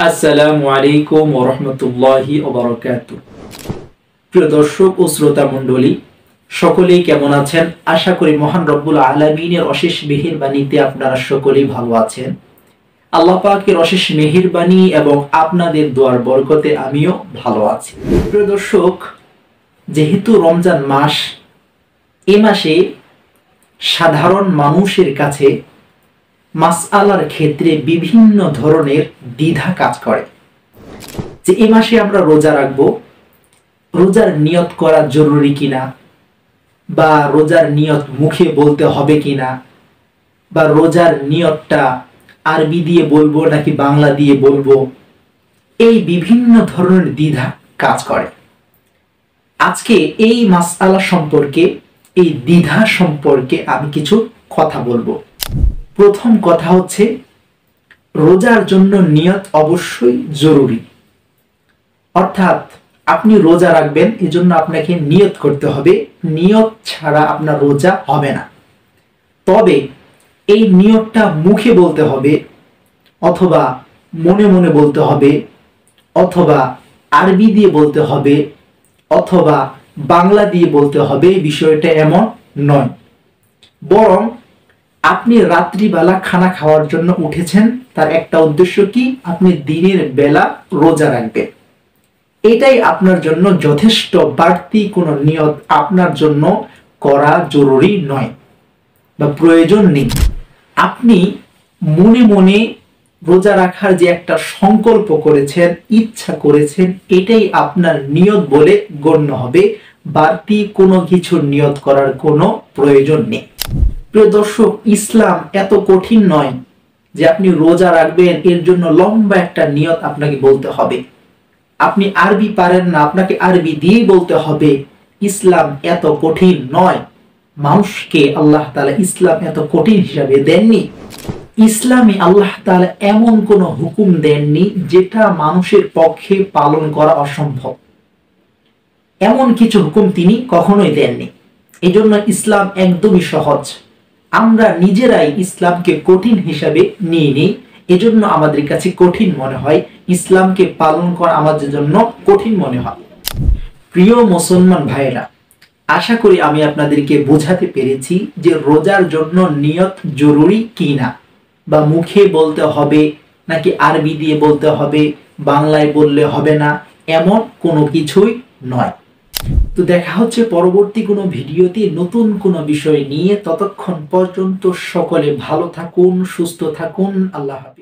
আসসালামু আলাইকুম ওয়া রাহমাতুল্লাহি ওয়া বারাকাতুহু। প্রিয় দর্শক ও শ্রোতা মণ্ডলী, সকলেই কেমন আছেন? আশা করি মহান রব্বুল আলামিনের অশেষ মেহেরবানিতে আপনারা সকলেই ভালো আছেন। আল্লাহ পাকের অশেষ মেহেরবানি এবং আপনাদের দোয়ার বরকতে আমিও ভালো আছি। প্রিয় দর্শক, যেহেতু রমজান মাস, এই মাসে সাধারণ মানুষের কাছে মাসআলার ক্ষেত্রে বিভিন্ন ধরনের দ্বিধা কাজ করে যে এই মাসে আমরা রোজা রাখবো, রোজার নিয়ত করা জরুরি কিনা, বা রোজার নিয়ত মুখে বলতে হবে কিনা, বা রোজার নিয়তটা আরবি দিয়ে বলবো নাকি বাংলা দিয়ে বলবো, এই বিভিন্ন ধরনের দ্বিধা কাজ করে। আজকে এই মাসআলা সম্পর্কে, এই দ্বিধা সম্পর্কে আমি কিছু কথা বলবো। প্রথম কথা হচ্ছে, রোজার জন্য নিয়ত অবশ্যই জরুরি। অর্থাৎ আপনি রোজা রাখবেন, এজন্য আপনাকে নিয়ত করতে হবে। নিয়ত ছাড়া আপনার রোজা হবে না। তবে এই নিয়তটা মুখে বলতে হবে, অথবা মনে মনে বলতে হবে, অথবা আরবি দিয়ে বলতে হবে, অথবা বাংলা দিয়ে বলতে হবে। বিষয়টা এমন নয়, বরং আপনি রাত্রিবেলা খানা খাওয়ার জন্য উঠেছেন, তার একটা উদ্দেশ্য কি? আপনি দিনের বেলা রোজা রাখবেন। এটাই আপনার জন্য যথেষ্ট। বাড়তি কোনো নিয়ত আপনার জন্য করা জরুরি নয় বা প্রয়োজন নেই। আপনি মনে মনে রোজা রাখার যে একটা সংকল্প করেছেন, ইচ্ছা করেছেন, এটাই আপনার নিয়ত বলে গণ্য হবে। বাড়তি কোনো কিছু নিয়ত করার কোনো প্রয়োজন নেই। প্রিয় দর্শক, ইসলাম এত কঠিন নয় যে আপনি রোজা রাখবেন এর জন্য লম্বা একটা নিয়ত আপনাকে বলতে হবে। আপনি আরবি পারেন না, আপনাকে আরবি দিয়েই বলতে হবে। ইসলাম এত কঠিন নয়। মানুষকে আল্লাহ তাআলা ইসলাম এত কঠিন হিসাবে দেননি। ইসলামে আল্লাহ তাআলা এমন কোনো হুকুম দেননি যেটা মানুষের পক্ষে পালন করা অসম্ভব। এমন কিছু হুকুম তিনি কখনোই দেননি। এজন্য ইসলাম একদমই সহজ। আমরা নিজেরাই ইসলামকে কঠিন হিসাবে নিয়ে নিই, এজন্য আমাদের কাছে কঠিন মনে হয়। ইসলামকে পালন করা আমাদের জন্য কঠিন মনে হয়। প্রিয় মুসলমান ভাইরা, আশা করি আমি আপনাদেরকে বোঝাতে পেরেছি যে রোজার জন্য নিয়ত জরুরি কিনা, বা মুখে বলতে হবে নাকি আরবি দিয়ে বলতে হবে, বাংলায় বললে হবে না, এমন কোনো কিছুই নয়। তো দেখা হচ্ছে পরবর্তী কোনো ভিডিওতে নতুন কোনো বিষয় নিয়ে। ততক্ষণ পর্যন্ত সকলে ভালো থাকুন, সুস্থ থাকুন। আল্লাহ হাফেজ।